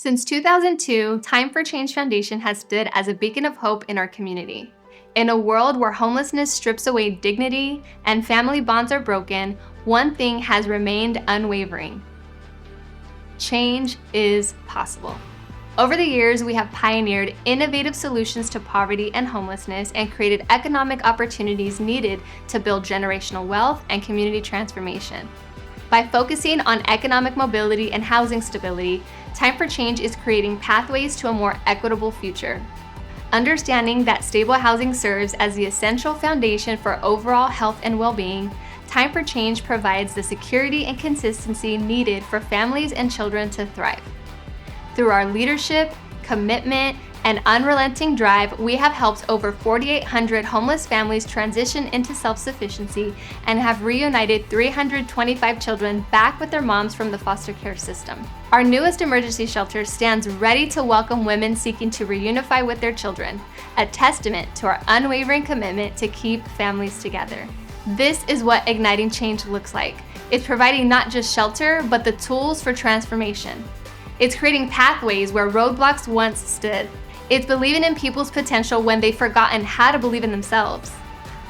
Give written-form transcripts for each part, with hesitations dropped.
Since 2002, Time for Change Foundation has stood as a beacon of hope in our community. In a world where homelessness strips away dignity and family bonds are broken, one thing has remained unwavering. Change is possible. Over the years, we have pioneered innovative solutions to poverty and homelessness and created economic opportunities needed to build generational wealth and community transformation. By focusing on economic mobility and housing stability, Time for Change is creating pathways to a more equitable future. Understanding that stable housing serves as the essential foundation for overall health and well-being, Time for Change provides the security and consistency needed for families and children to thrive. Through our leadership, commitment, and unrelenting drive, we have helped over 4,800 homeless families transition into self-sufficiency and have reunited 325 children back with their moms from the foster care system. Our newest emergency shelter stands ready to welcome women seeking to reunify with their children, a testament to our unwavering commitment to keep families together. This is what igniting change looks like. It's providing not just shelter, but the tools for transformation. It's creating pathways where roadblocks once stood. It's believing in people's potential when they've forgotten how to believe in themselves.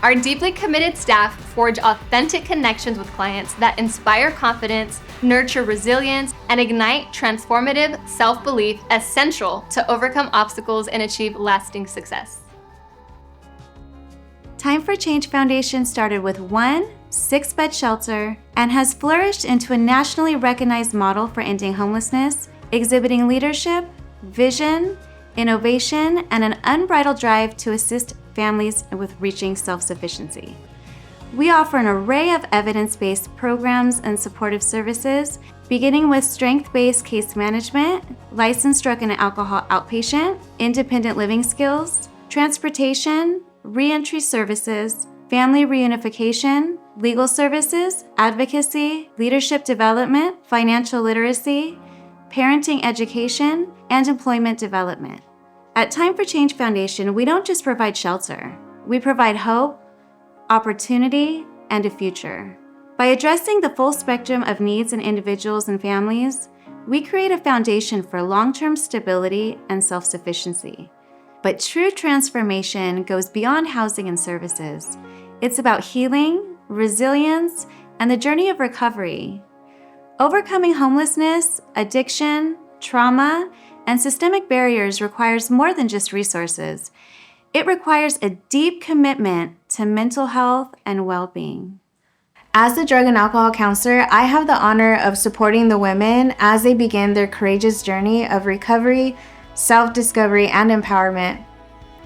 Our deeply committed staff forge authentic connections with clients that inspire confidence, nurture resilience, and ignite transformative self-belief essential to overcome obstacles and achieve lasting success. Time for Change Foundation started with one 6-bed shelter and has flourished into a nationally recognized model for ending homelessness, exhibiting leadership, vision, innovation, and an unbridled drive to assist families with reaching self-sufficiency. We offer an array of evidence-based programs and supportive services, beginning with strength-based case management, licensed drug and alcohol outpatient, independent living skills, transportation, reentry services, family reunification, legal services, advocacy, leadership development, financial literacy, parenting education, and employment development. At Time for Change Foundation, we don't just provide shelter. We provide hope, opportunity, and a future. By addressing the full spectrum of needs in individuals and families, we create a foundation for long-term stability and self-sufficiency. But true transformation goes beyond housing and services. It's about healing, resilience, and the journey of recovery. Overcoming homelessness, addiction, trauma, and systemic barriers requires more than just resources. It requires a deep commitment to mental health and well-being. As a drug and alcohol counselor, I have the honor of supporting the women as they begin their courageous journey of recovery, self-discovery, and empowerment.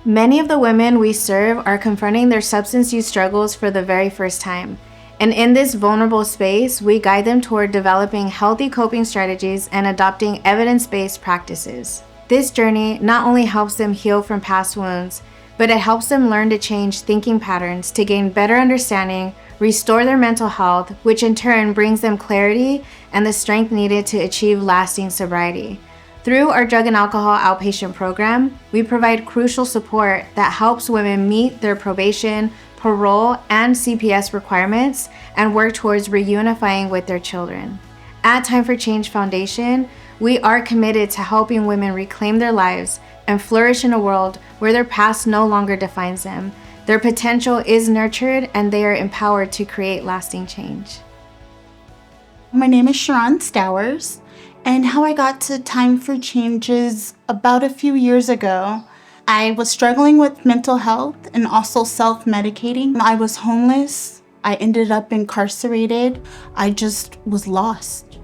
Many of the women we serve are confronting their substance use struggles for the very first time. And in this vulnerable space, we guide them toward developing healthy coping strategies and adopting evidence-based practices. This journey not only helps them heal from past wounds, but it helps them learn to change thinking patterns to gain better understanding, restore their mental health, which in turn brings them clarity and the strength needed to achieve lasting sobriety. Through our drug and alcohol outpatient program, we provide crucial support that helps women meet their probation, parole, and CPS requirements and work towards reunifying with their children. At Time for Change Foundation, we are committed to helping women reclaim their lives and flourish in a world where their past no longer defines them. Their potential is nurtured and they are empowered to create lasting change. My name is Sharon Stowers, and how I got to Time for Change is about a few years ago. I was struggling with mental health and also self-medicating. I was homeless. I ended up incarcerated. I just was lost.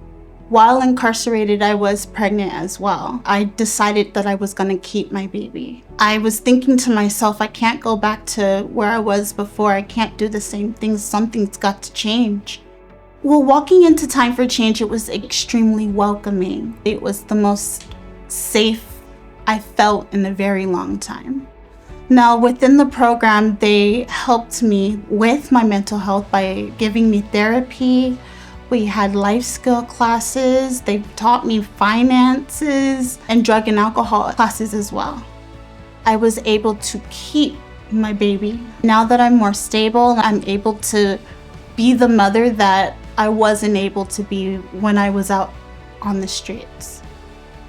While incarcerated, I was pregnant as well. I decided that I was going to keep my baby. I was thinking to myself, I can't go back to where I was before. I can't do the same things. Something's got to change. Well, walking into Time for Change, it was extremely welcoming. It was the most safe I felt in a very long time. Now, within the program, they helped me with my mental health by giving me therapy. We had life skill classes. They taught me finances and drug and alcohol classes as well. I was able to keep my baby. Now that I'm more stable, I'm able to be the mother that I wasn't able to be when I was out on the streets.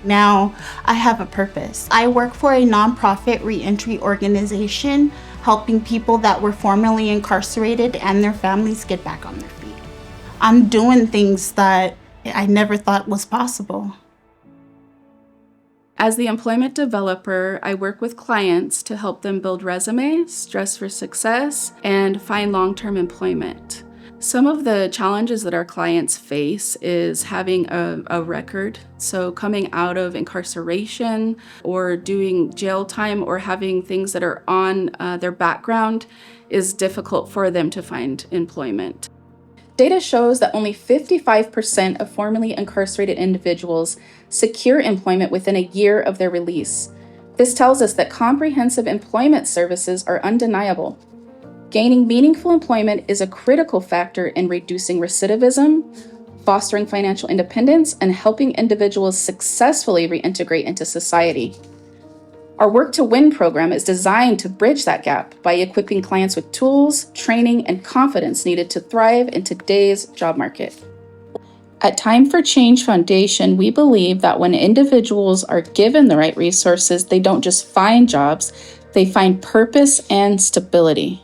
Now I have a purpose. I work for a nonprofit reentry organization helping people that were formerly incarcerated and their families get back on their feet. I'm doing things that I never thought was possible. As the employment developer, I work with clients to help them build resumes, dress for success, and find long-term employment. Some of the challenges that our clients face is having a record. So coming out of incarceration or doing jail time or having things that are on their background is difficult for them to find employment. Data shows that only 55% of formerly incarcerated individuals secure employment within a year of their release. This tells us that comprehensive employment services are undeniable. Gaining meaningful employment is a critical factor in reducing recidivism, fostering financial independence, and helping individuals successfully reintegrate into society. Our Work to Win program is designed to bridge that gap by equipping clients with tools, training, and confidence needed to thrive in today's job market. At Time for Change Foundation, we believe that when individuals are given the right resources, they don't just find jobs, they find purpose and stability.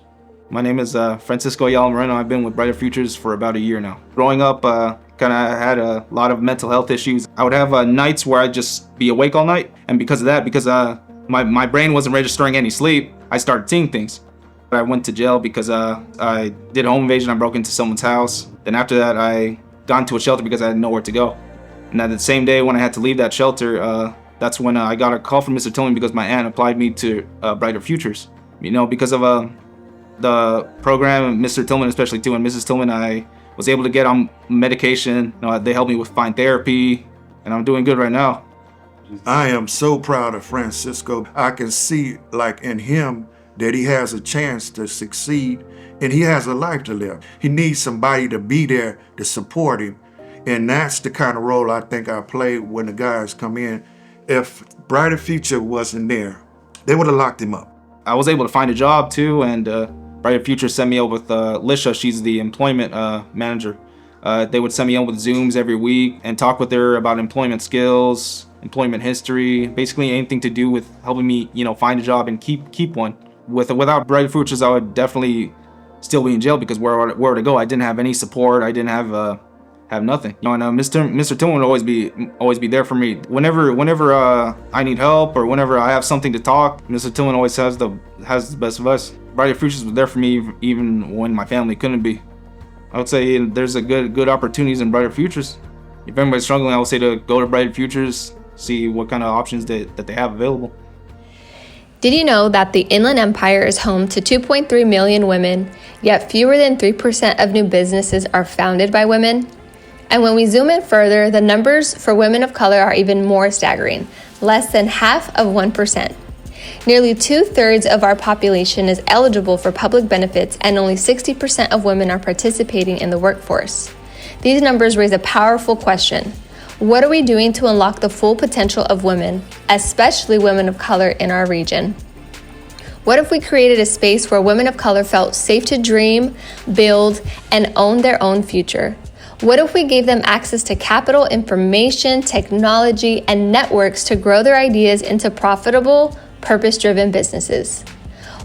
My name is Francisco Ayala Moreno. I've been with Brighter Futures for about a year now. Growing up, kind of had a lot of mental health issues. I would have nights where I'd just be awake all night. And because of that, my brain wasn't registering any sleep, I started seeing things. I went to jail because I did a home invasion. I broke into someone's house. Then after that, I got into a shelter because I had nowhere to go. And then the same day when I had to leave that shelter, that's when I got a call from Mr. Tillman because my aunt applied me to Brighter Futures. You know, because of the program, Mr. Tillman especially too, and Mrs. Tillman, I was able to get on medication. They helped me with find therapy, and I'm doing good right now. I am so proud of Francisco. I can see like in him that he has a chance to succeed and he has a life to live. He needs somebody to be there to support him. And that's the kind of role I think I played when the guys come in. If Brighter Future wasn't there, they would have locked him up. I was able to find a job too, and Brighter Future sent me over with Lisha. She's the employment manager. They would send me on with Zooms every week and talk with her about employment skills, employment history, basically anything to do with helping me, find a job and keep one. Without Brighter Futures, I would definitely still be in jail because where to go? I didn't have any support. I didn't have nothing. And Mr. Tillman would always be there for me. Whenever I need help or whenever I have something to talk, Mr. Tillman always has the best advice. Brighter Futures was there for me even when my family couldn't be. I would say there's a good opportunities in Brighter Futures. If anybody's struggling, I would say to go to Brighter Futures, see what kind of options that they have available. Did you know that the Inland Empire is home to 2.3 million women, yet fewer than 3% of new businesses are founded by women? And when we zoom in further, the numbers for women of color are even more staggering, less than half of 1%. Nearly 2/3 of our population is eligible for public benefits, and only 60% of women are participating in the workforce. These numbers raise a powerful question. What are we doing to unlock the full potential of women, especially women of color in our region? What if we created a space where women of color felt safe to dream, build, and own their own future? What if we gave them access to capital, information, technology, and networks to grow their ideas into profitable, purpose-driven businesses?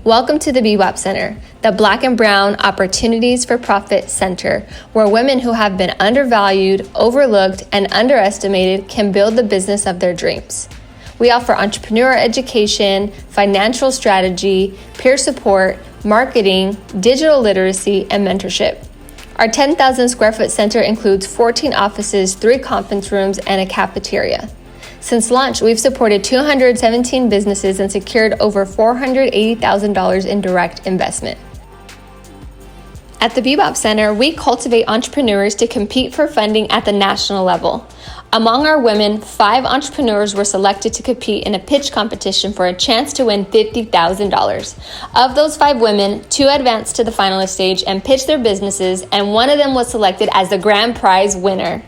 Welcome to the Bebop Center, the Black and Brown Opportunities for Profit Center, where women who have been undervalued, overlooked, and underestimated can build the business of their dreams. We offer entrepreneur education, financial strategy, peer support, marketing, digital literacy, and mentorship. Our 10,000 square foot center includes 14 offices, 3 conference rooms, and a cafeteria. Since launch, we've supported 217 businesses and secured over $480,000 in direct investment. At the Bebop Center, we cultivate entrepreneurs to compete for funding at the national level. Among our women, 5 entrepreneurs were selected to compete in a pitch competition for a chance to win $50,000. Of those 5 women, 2 advanced to the finalist stage and pitched their businesses, and one of them was selected as the grand prize winner.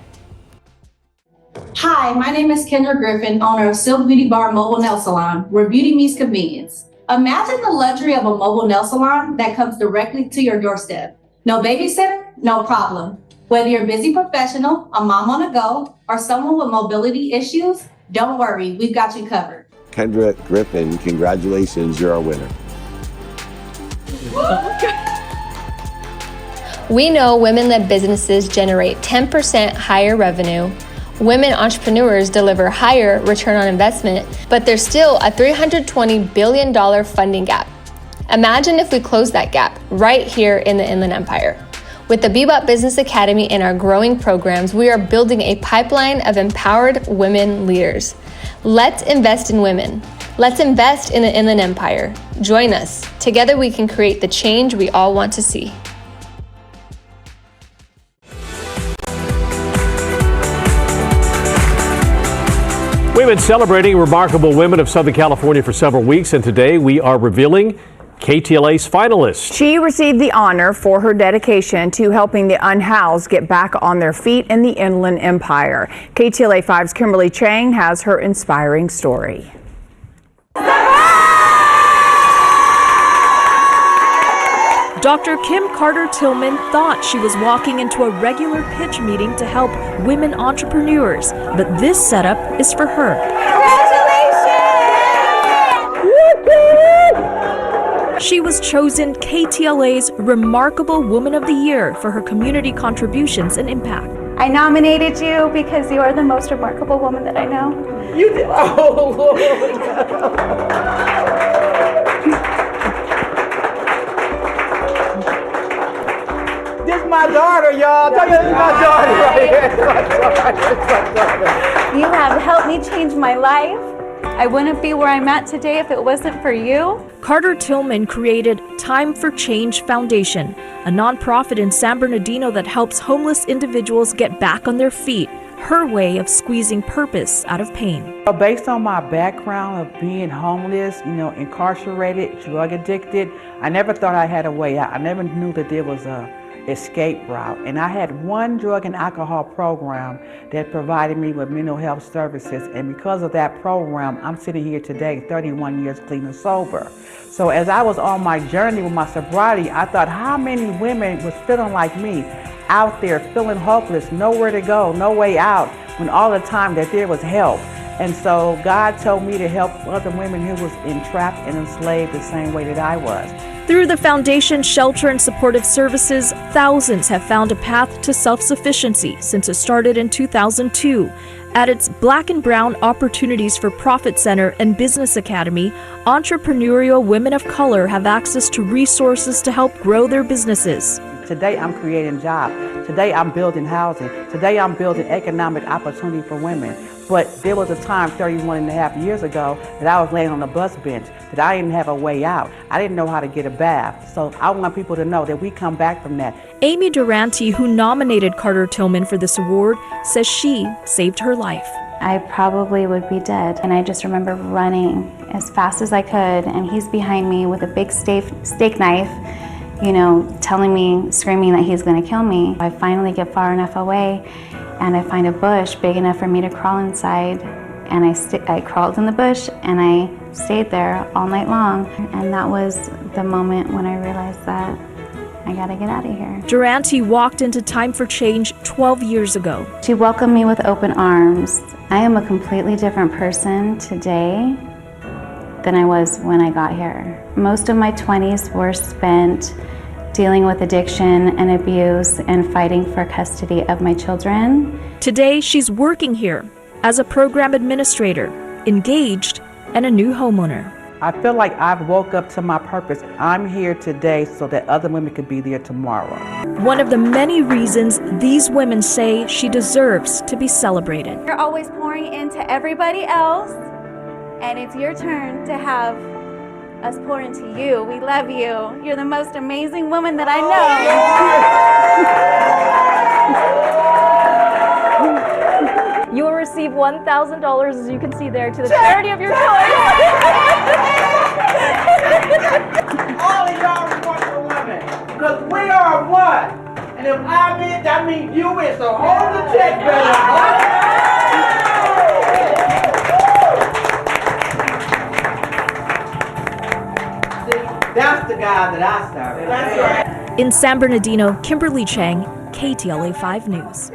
Hi, my name is Kendra Griffin, owner of Silk Beauty Bar Mobile Nail Salon, where beauty meets convenience. Imagine the luxury of a mobile nail salon that comes directly to your doorstep. No babysitter, no problem. Whether you're a busy professional, a mom on the go, or someone with mobility issues, Don't worry, we've got you covered. Kendra Griffin, congratulations, you're a winner. We know women-led businesses generate 10% higher revenue. Women entrepreneurs deliver higher return on investment, but there's still a $320 billion funding gap. Imagine if we close that gap right here in the Inland Empire. With the Bebop Business Academy and our growing programs, we are building a pipeline of empowered women leaders. Let's invest in women. Let's invest in the Inland Empire. Join us. Together we can create the change we all want to see. We've been celebrating remarkable women of Southern California for several weeks, and today we are revealing KTLA's finalists. She received the honor for her dedication to helping the unhoused get back on their feet in the Inland Empire. KTLA 5's Kimberly Chang has her inspiring story. Dr. Kim Carter Tillman thought she was walking into a regular pitch meeting to help women entrepreneurs, but this setup is for her. She was chosen KTLA's Remarkable Woman of the Year for her community contributions and impact. I nominated you because you are the most remarkable woman that I know. You did. Oh, Lord. This is my daughter, y'all. Tell you this is my daughter right here. This is my daughter. You have helped me change my life. I wouldn't be where I'm at today if it wasn't for you. Carter Tillman created Time for Change Foundation, a nonprofit in San Bernardino that helps homeless individuals get back on their feet, her way of squeezing purpose out of pain. Based on my background of being homeless, incarcerated, drug addicted, I never thought I had a way out. I never knew that there was a escape route. And I had one drug and alcohol program that provided me with mental health services. And because of that program, I'm sitting here today, 31 years clean and sober. So as I was on my journey with my sobriety, I thought how many women was feeling like me out there, feeling hopeless, nowhere to go, no way out, when all the time that there was help. And so God told me to help other women who was entrapped and enslaved the same way that I was. Through the foundation's shelter and supportive services, thousands have found a path to self-sufficiency since it started in 2002. At its Black and Brown Opportunities for Profit Center and Business Academy, entrepreneurial women of color have access to resources to help grow their businesses. Today I'm creating jobs. Today I'm building housing. Today I'm building economic opportunity for women. But there was a time 31 and a half years ago that I was laying on a bus bench, that I didn't have a way out. I didn't know how to get a bath. So I want people to know that we come back from that. Amy Durante, who nominated Carter Tillman for this award, says she saved her life. I probably would be dead. And I just remember running as fast as I could, and he's behind me with a big steak knife, telling me, screaming that he's gonna kill me. I finally get far enough away and I find a bush big enough for me to crawl inside, and I crawled in the bush and I stayed there all night long. And that was the moment when I realized that I gotta get out of here. Durante walked into Time for Change 12 years ago. She welcomed me with open arms. I am a completely different person today than I was when I got here. Most of my 20s were spent dealing with addiction and abuse and fighting for custody of my children. Today, she's working here as a program administrator, engaged, and a new homeowner. I feel like I've woke up to my purpose. I'm here today so that other women could be there tomorrow. One of the many reasons these women say she deserves to be celebrated. You're always pouring into everybody else, and it's your turn to have us pour into you. We love you. You're the most amazing woman that I know. You will receive $1,000, as you can see there, to the charity of your choice. All of y'all are wonderful women, because we are one. And if I win, that means you win. So hold the check, better. That's the guy that I started. That's right. In San Bernardino, Kimberly Chang, KTLA 5 News.